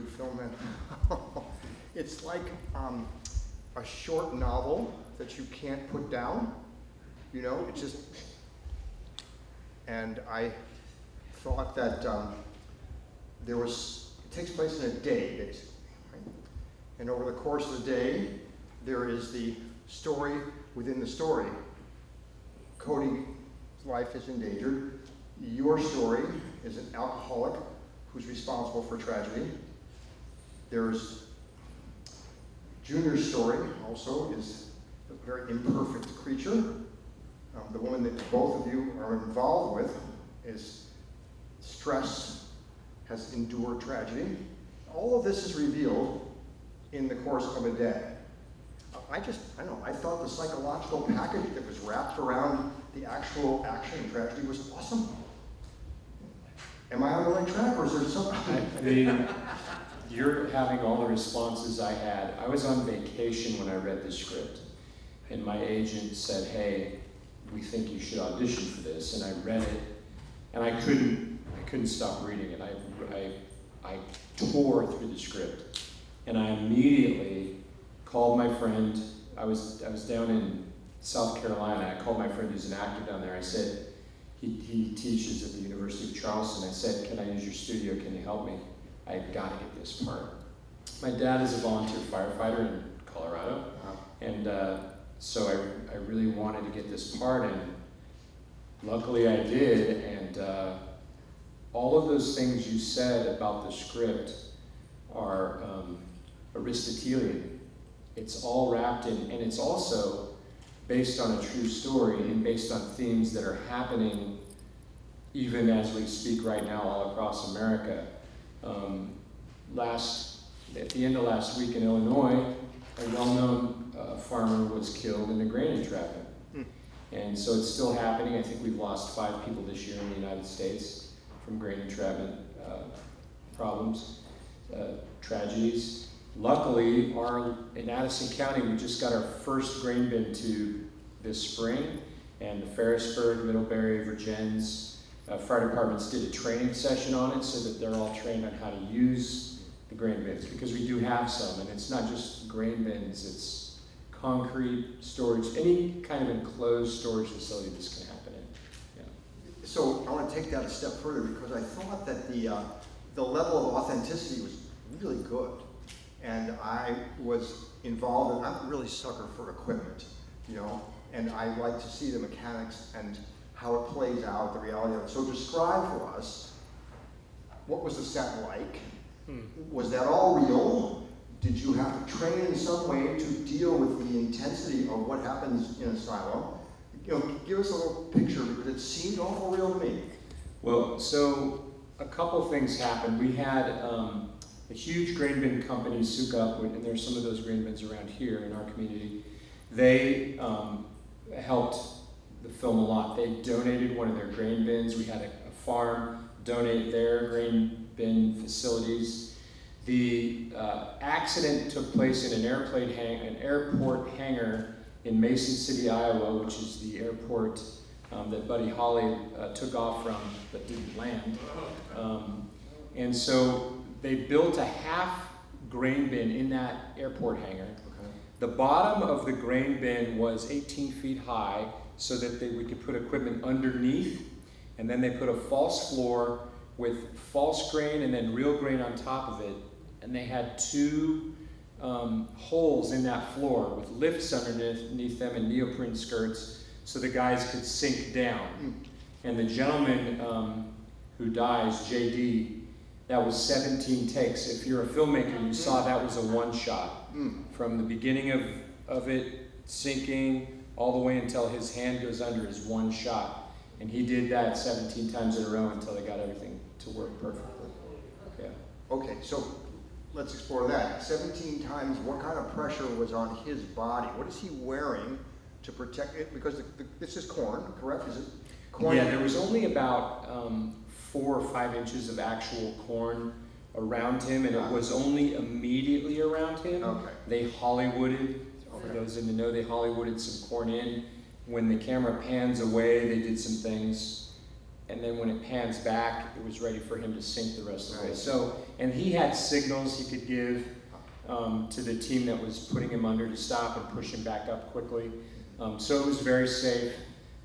could film it. It's like a short novel that you can't put down. You know, it's just, and I thought that it takes place in a day, basically. Right? And over the course of the day, there is the story within the story. Cody's life is endangered. Your story is an alcoholic who's responsible for tragedy. There's Junior's story also is a very imperfect creature. The woman that both of you are involved with is stress, has endured tragedy. All of this is revealed in the course of a day. I don't know, I thought the psychological package that was wrapped around the actual action and tragedy was awesome. Am I on the right track, or is there something? You're having all the responses I had. I was on vacation when I read the script, and my agent said, "Hey, we think you should audition for this." And I read it, and I couldn't stop reading it. I tore through the script, and I immediately called my friend. I was down in South Carolina. I called my friend who's an actor down there. I said, he teaches at the University of Charleston. I said, "Can I use your studio? Can you help me? I've got to get this part." My dad is a volunteer firefighter in Colorado, and so I really wanted to get this part, and luckily I did. And all of those things you said about the script are Aristotelian. It's all wrapped in, and it's also based on a true story and based on themes that are happening even as we speak right now all across America. At the end of last week in Illinois, a well-known farmer was killed in a grain entrapment. And so it's still happening. I think we've lost 5 people this year in the United States from grain entrapment problems, tragedies. Luckily, in Addison County, we just got our first grain bin to this spring, and the Ferrisburg, Middlebury, Virgins fire departments did a training session on it so that they're all trained on how to use the grain bins, because we do have some, and it's not just grain bins, it's concrete storage, any kind of enclosed storage facility this can happen in. Yeah. So I want to take that a step further, because I thought that the level of authenticity was really good. And I was involved, and I'm really a sucker for equipment, you know, and I like to see the mechanics and how it plays out, the reality of it. So describe for us, what was the set like? Was that all real? Did you have to train in some way to deal with the intensity of what happens in a silo? You know, give us a little picture, because it seemed awful real to me. Well, so a couple things happened. We had a huge grain bin company, Sukup, and there's some of those grain bins around here in our community. They helped the film a lot. They donated one of their grain bins. We had a farm donate their grain bin facilities. The accident took place in an airport hangar in Mason City, Iowa, which is the airport that Buddy Holly took off from but didn't land. And so they built a half grain bin in that airport hangar. Okay. The bottom of the grain bin was 18 feet high so that we could put equipment underneath, and then they put a false floor with false grain and then real grain on top of it, and they had 2 holes in that floor with lifts underneath them and neoprene skirts so the guys could sink down. And the gentleman who dies, JD, that was 17 takes. If you're a filmmaker, you saw that was a one shot. From the beginning of it sinking all the way until his hand goes under is one shot. And he did that 17 times in a row until they got everything to work perfectly. Yeah. Okay, so let's explore that. 17 times, what kind of pressure was on his body? What is he wearing to protect it? Because this is corn, correct? Is it corn? Yeah, there was only about 4 or 5 inches of actual corn around him, and it was only immediately around him. Okay. They Hollywooded, for those in the know, they Hollywooded some corn in. When the camera pans away, they did some things and then when it pans back, it was ready for him to sink the rest of the way. Right. So, and he had signals he could give to the team that was putting him under to stop and push him back up quickly. So it was very safe.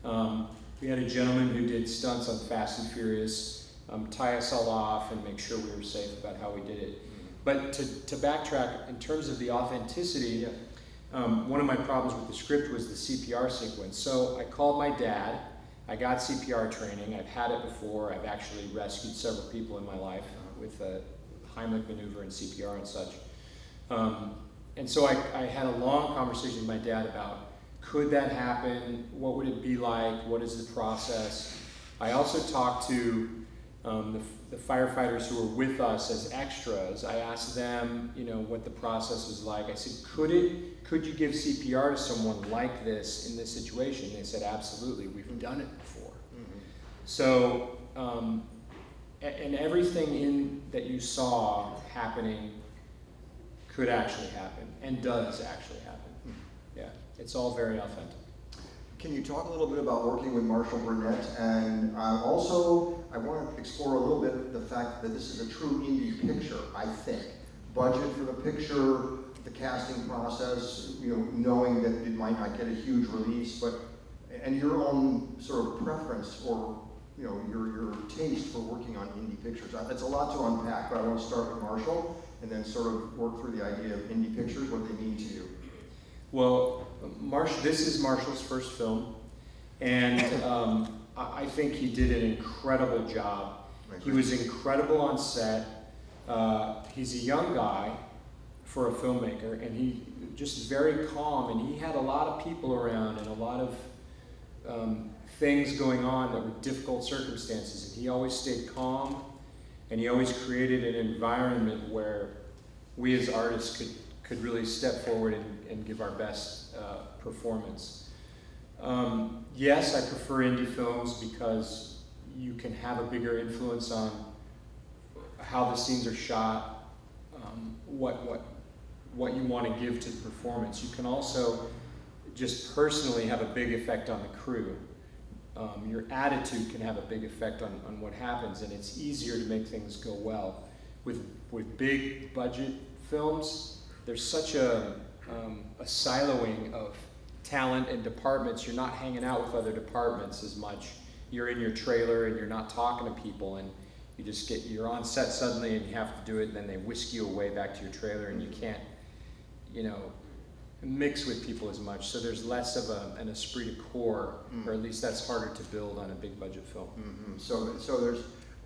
We had a gentleman who did stunts on Fast and Furious, tie us all off and make sure we were safe about how we did it. But to backtrack, in terms of the authenticity, one of my problems with the script was the CPR sequence. So I called my dad. I got CPR training. I've had it before. I've actually rescued several people in my life with a Heimlich maneuver and CPR and such. And so I had a long conversation with my dad about, could that happen? What would it be like? What is the process? I also talked to the firefighters who were with us as extras. I asked them, what the process was like. I said, could you give CPR to someone like this in this situation? They said, absolutely, we've done it before. Mm-hmm. So, and everything that you saw happening could actually happen and does actually happen. Yeah, it's all very authentic. Can you talk a little bit about working with Marshall Burnett? And also, I want to explore a little bit the fact that this is a true indie picture, I think. Budget for the picture, the casting process, knowing that it might not get a huge release, and your own sort of preference or your taste for working on indie pictures. It's a lot to unpack, but I want to start with Marshall and then sort of work through the idea of indie pictures, what they mean to you. Well, this is Marshall's first film, and I think he did an incredible job. He was incredible on set. He's a young guy for a filmmaker, and he just very calm, and he had a lot of people around and a lot of things going on that were difficult circumstances, and he always stayed calm, and he always created an environment where we as artists could really step forward and give our best performance. Yes, I prefer indie films because you can have a bigger influence on how the scenes are shot, what you want to give to the performance. You can also just personally have a big effect on the crew. Your attitude can have a big effect on what happens, and it's easier to make things go well. With big budget films, there's such a siloing of talent and departments. You're not hanging out with other departments as much. You're in your trailer and you're not talking to people, and you're on set suddenly and you have to do it, and then they whisk you away back to your trailer and you can't, mix with people as much. So there's less of an esprit de corps, or at least that's harder to build on a big budget film. Mm-hmm.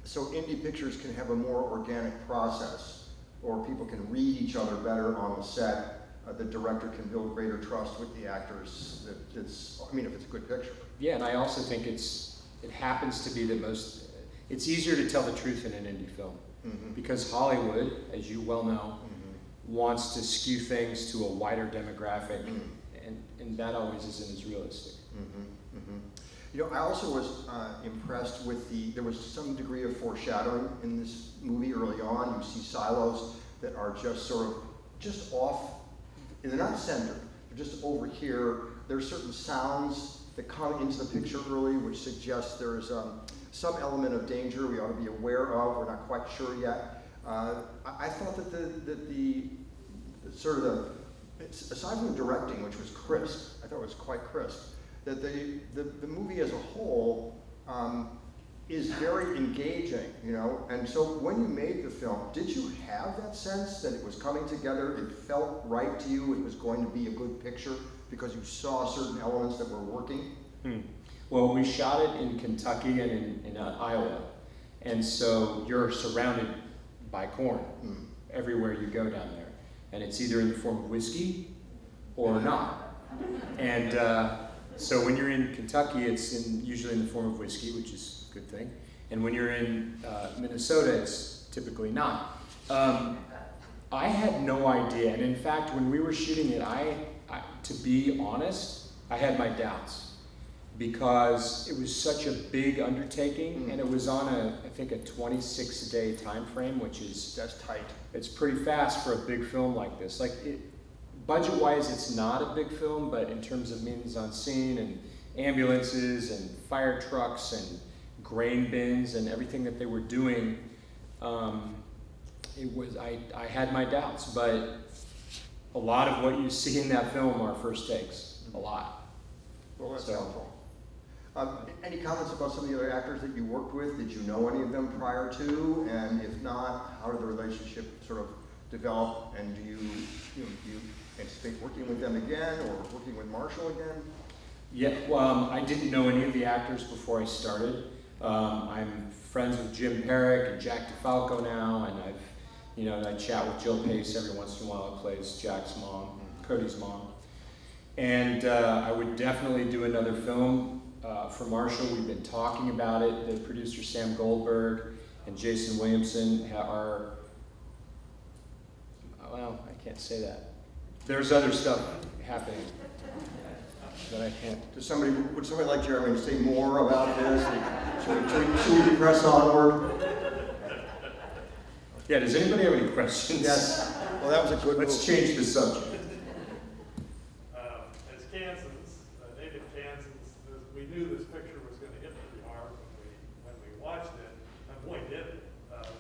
So indie pictures can have a more organic process, or people can read each other better on the set. The director can build greater trust with the actors. If it's a good picture. Yeah, and I also think it happens to be it's easier to tell the truth in an indie film, because Hollywood, as you well know, wants to skew things to a wider demographic, and that always isn't as realistic. I also was impressed with there was some degree of foreshadowing in this movie early on. You see silos that are just off, and they're not centered, they're just over here. There's certain sounds that come into the picture early, which suggests there's some element of danger we ought to be aware of. We're not quite sure yet. I thought that aside from the directing, which was crisp, I thought it was quite crisp, that the movie as a whole is very engaging, and so when you made the film, did you have that sense that it was coming together, it felt right to you, it was going to be a good picture because you saw certain elements that were working? Well, we shot it in Kentucky and in Iowa, and so you're surrounded by corn everywhere you go down there, and it's either in the form of whiskey or not. And so when you're in Kentucky, it's usually in the form of whiskey, which is a good thing, and when you're in Minnesota, it's typically not. I had no idea, and in fact, when we were shooting it, to be honest, I had my doubts, because it was such a big undertaking, and it was on I think a 26-day time frame, that's tight. It's pretty fast for a big film like this. Budget-wise, it's not a big film, but in terms of mise en scene and ambulances and fire trucks and grain bins and everything that they were doing, I had my doubts, but a lot of what you see in that film are first takes, a lot. Well, that's So- helpful. Any comments about some of the other actors that you worked with? Did you know any of them prior to? And if not, how did the relationship sort of develop? And do you anticipate working with them again or working with Marshall again? Yeah, well, I didn't know any of the actors before I started. I'm friends with Jim Herrick and Jack DeFalco now, and I chat with Jill Pace every once in a while, who plays Jack's mom, Cody's mom. And I would definitely do another film for Marshall. We've been talking about it. The producer Sam Goldberg and Jason Williamson are, well, I can't say that. There's other stuff happening that I can't. Would somebody like Jeremy say more about this? Should we press onward? Yeah, does anybody have any questions? Yes. Well, that was a good Let's move. change the subject. As Kansans, native Kansans, we knew this picture was going to hit pretty hard when we watched it, and boy did it,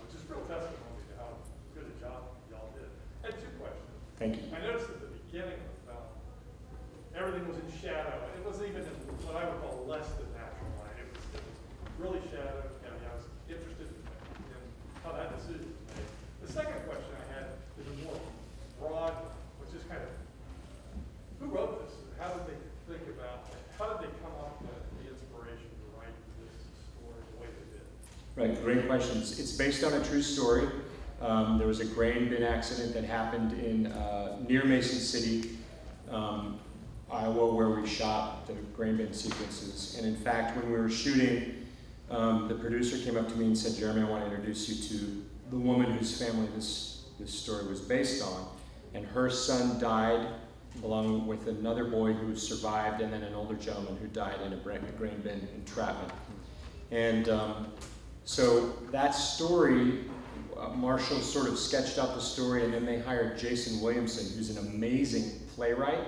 which is real testimony to how good a job y'all did. I had two questions. Thank you. I noticed at the beginning of the film, everything was in shadow. It wasn't even in what I would call less than natural light. It was really shadowed, and I was interested in how that decision was made. The second question I had is a more broad one, which is kind of, who wrote this? How did they think about it? How did they come up with the inspiration to write this story the way they did? Right, great questions. It's based on a true story. There was a grain bin accident that happened in near Mason City, Iowa, where we shot the grain bin sequences. And in fact, when we were shooting, the producer came up to me and said, "Jeremy, I want to introduce you to the woman whose family this story was based on." And her son died along with another boy who survived, and then an older gentleman who died in a grain bin entrapment. And so that story, Marshall sort of sketched out the story, and then they hired Jason Williamson, who's an amazing playwright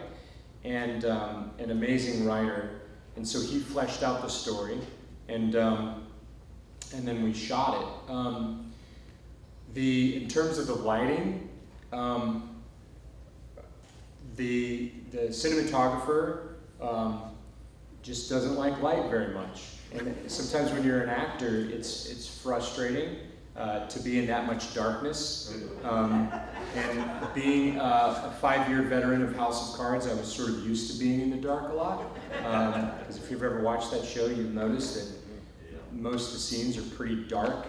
and an amazing writer. And so he fleshed out the story, and then we shot it. In terms of the lighting, the cinematographer just doesn't like light very much. And sometimes when you're an actor, it's frustrating to be in that much darkness. And being a 5-year veteran of House of Cards, I was sort of used to being in the dark a lot. Because if you've ever watched that show, you'll notice that most of the scenes are pretty dark.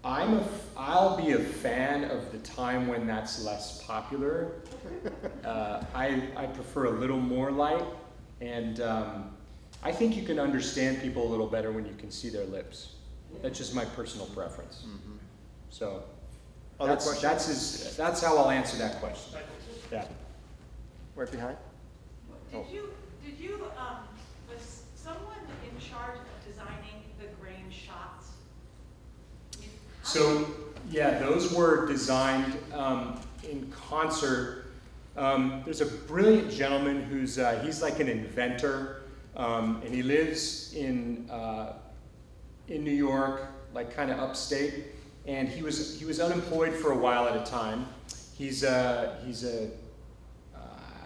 I'll be a fan of the time when that's less popular. I prefer a little more light, and I think you can understand people a little better when you can see their lips. That's just my personal preference. Mm-hmm. So that's how I'll answer that question. Yeah. Right behind? Did you was someone in charge of designing the grain shots? So, yeah, those were designed in concert. There's a brilliant gentleman who's he's like an inventor, and he lives in New York, like kind of upstate. And he was unemployed for a while at a time.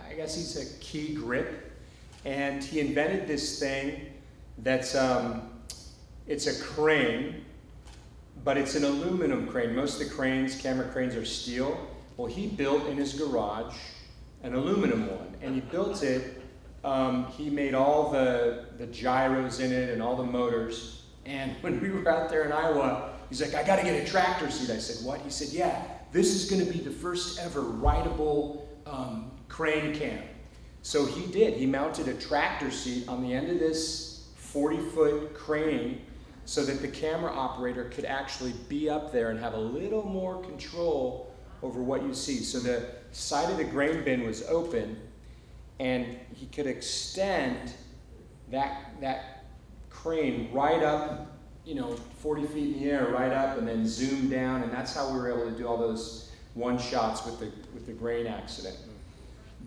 I guess he's a key grip, and he invented this thing that's it's a crane. But it's an aluminum crane. Most of the camera cranes are steel. Well, he built in his garage an aluminum one, and he built it. He made all the gyros in it and all the motors. And when we were out there in Iowa, he's like, "I got to get a tractor seat." I said, "What?" He said, "Yeah, this is going to be the first ever rideable crane cam." So he did. He mounted a tractor seat on the end of this 40-foot crane, so that the camera operator could actually be up there and have a little more control over what you see. So the side of the grain bin was open, and he could extend that crane right up, 40 feet in the air, right up, and then zoom down, and that's how we were able to do all those one shots with the grain accident.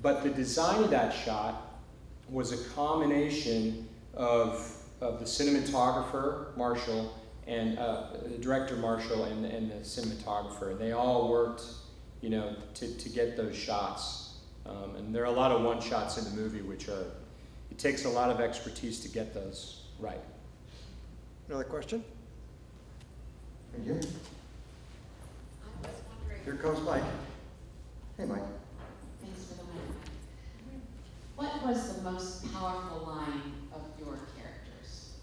But the design of that shot was a combination of the cinematographer, Marshall, and the director, Marshall, and the cinematographer. They all worked, you know, to get those shots. And there are a lot of one-shots in the movie, which are, it takes a lot of expertise to get those right. Another question? Thank you. I was wondering, Here comes Mike. Hey, Mike. thanks for the mic. What was the most powerful line of your characters?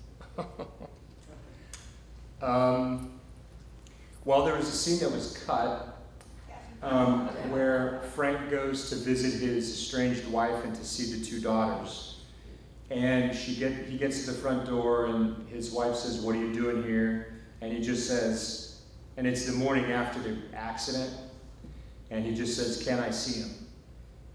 Well, there was a scene that was cut where Frank goes to visit his estranged wife and to see the two daughters. And he gets to the front door and his wife says, "What are you doing here?" And he just says, and it's the morning after the accident, and he just says, "Can I see him?"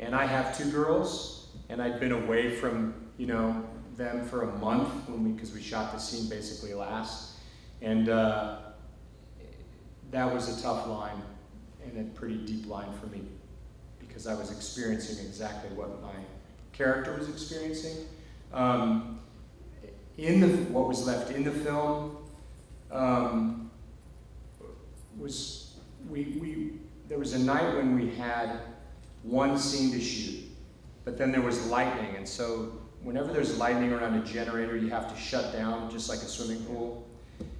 And I have two girls, and I'd been away from, you know, them for a month because we shot the scene basically last. And that was a tough line and a pretty deep line for me because I was experiencing exactly what my character was experiencing. What was left in the film was there was a night when we had one scene to shoot, but then there was lightning, and so whenever there's lightning around a generator, you have to shut down just like a swimming pool.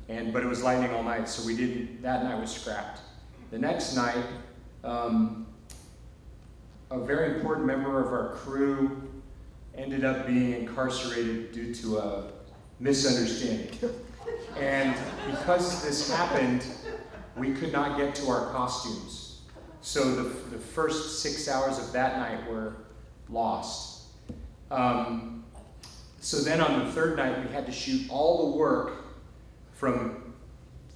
But it was lightning all night, so that night was scrapped. The next night, a very important member of our crew ended up being incarcerated due to a misunderstanding. And because this happened, we could not get to our costumes. So the first 6 hours of that night were lost. So then on the third night, we had to shoot all the work from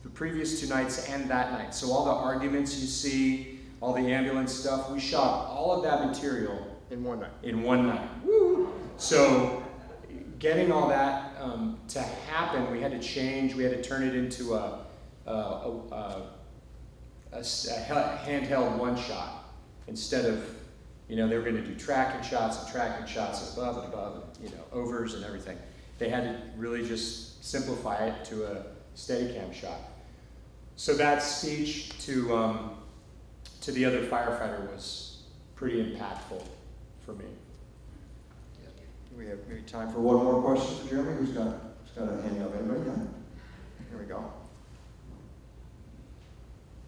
the previous 2 nights and that night. So all the arguments you see, all the ambulance stuff, we shot all of that material In one night. in one night. Woo! So getting all that to happen, we had to change. We had to turn it into a handheld one shot instead of, you know, they were going to do tracking shots above and above, you know, overs and everything. They had to really just simplify it to a Steadicam shot. So that speech to the other firefighter was pretty impactful for me. We have maybe time for one more question for Jeremy. Who's got a hand up? Anybody got it? Here we go.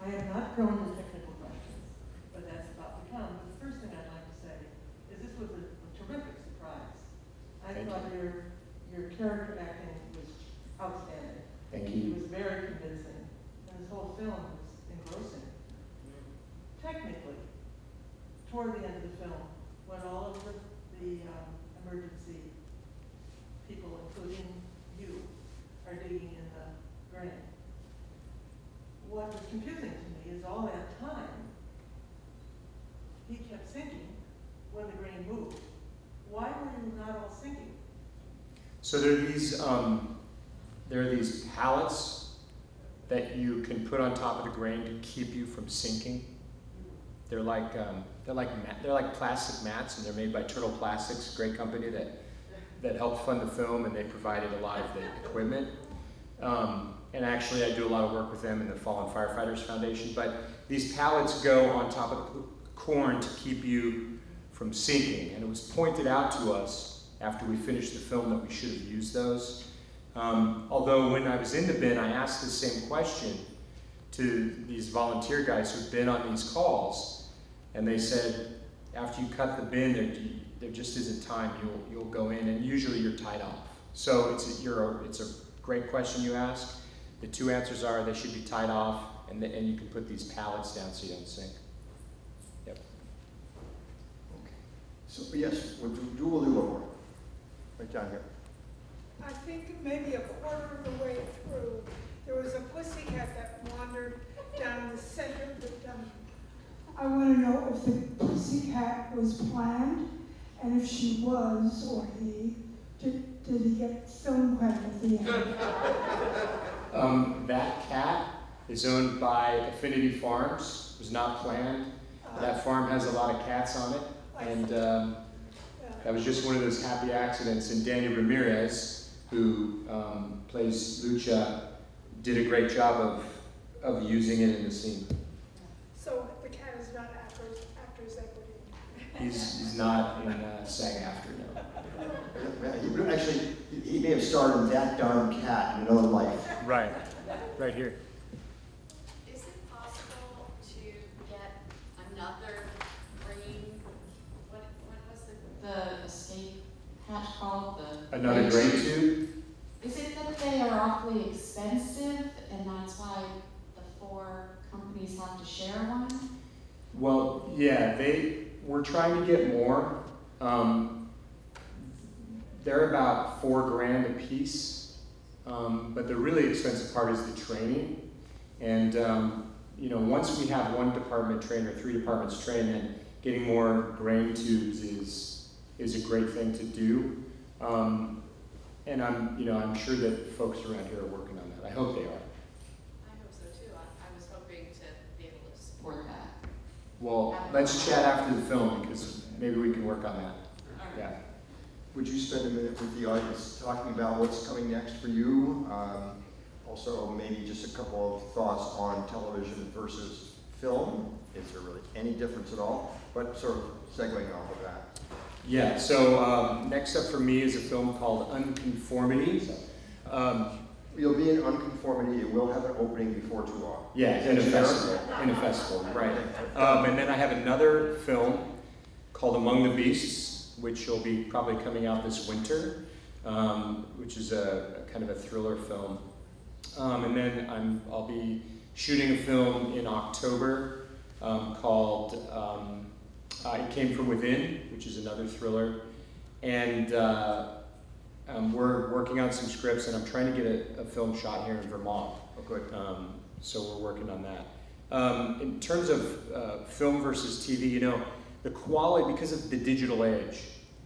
I have not gone to technical questions, but that's about to come. But the first thing I'd like to say is this was a terrific surprise. I Thank thought your character acting was outstanding. Thank you. It was very convincing, and this whole film was engrossing. Technically, toward the end of the film, when all of the emergency people, including you, are digging in the grain, what was confusing to me is all that time, he kept sinking when the grain moved. Why were you not all sinking? So there are these pallets that you can put on top of the grain to keep you from sinking. They're like plastic mats, and they're made by Turtle Plastics, a great company that helped fund the film, and they provided a lot of the equipment. And actually, I do a lot of work with them in the Fallen Firefighters Foundation. But these pallets go on top of the corn to keep you from sinking. And it was pointed out to us after we finished the film that we should have used those. Although when I was in the bin, I asked the same question to these volunteer guys who'd been on these calls, and they said, after you cut the bin, there just isn't time. You'll go in, and usually you're tied off. So it's a great question you ask. The two answers are they should be tied off, and you can put these pallets down so you don't sink. Yep. Okay. So yes, we'll do one more. Right down here. I think maybe a quarter of the way through, there was a pussycat that wandered down the center of the dump. I want to know if the pussycat was planned, and if she was, or he, did he get film credit at the end? That cat is owned by Affinity Farms. It was not planned. That farm has a lot of cats on it, and that was just one of those happy accidents. And Danny Ramirez, who plays Lucha, did a great job of using it in the scene. So the cat is not actors equity. He's not in SAG-AFTRA, no. He may have starred in That Darn Cat in another life. Right here. Is it possible to get another green, what was the escape hatch called? Another grain tube? Is it that they are awfully expensive and that's why the 4 companies have to share one? Well, yeah, we're trying to get more. They're about $4,000 a piece, but the really expensive part is the training. And once we have one department trained or 3 departments trained, then getting more grain tubes is a great thing to do. And I'm sure that folks around here are working on that. I hope they are. I hope so too. I was hoping to be able to support that. Well, let's chat after the film because maybe we can work on that. All right. Yeah. Would you spend a minute with the audience talking about what's coming next for you? Also, maybe just a couple of thoughts on television versus film. Is there really any difference at all? But sort of segueing off of that. Yeah, so next up for me is a film called Unconformity. You'll be in Unconformity. It will have an opening before too long. Yeah, in a festival, right. And then I have another film called Among the Beasts, which will be probably coming out this winter, which is a kind of a thriller film. And then I'll be shooting a film in October called It Came From Within, which is another thriller. And we're working on some scripts, and I'm trying to get a film shot here in Vermont. Oh, good. So we're working on that. In terms of film versus TV, the quality, because of the digital age,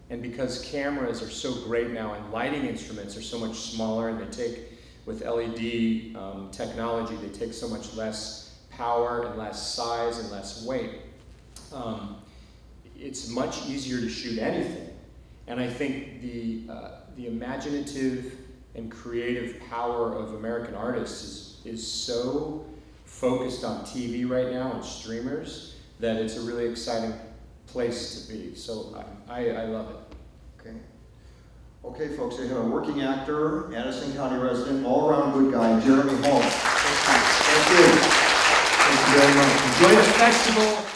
and because cameras are so great now, and lighting instruments are so much smaller, and they take, with LED technology, they take so much less power and less size and less weight. It's much easier to shoot anything. And I think the imaginative and creative power of American artists is so focused on TV right now and streamers that it's a really exciting place to be. So I love it. Okay. Okay, folks, we have a working actor, Addison County resident, all-around good guy, Jeremy Holm. Thank you. Thank you very much. Enjoy the festival.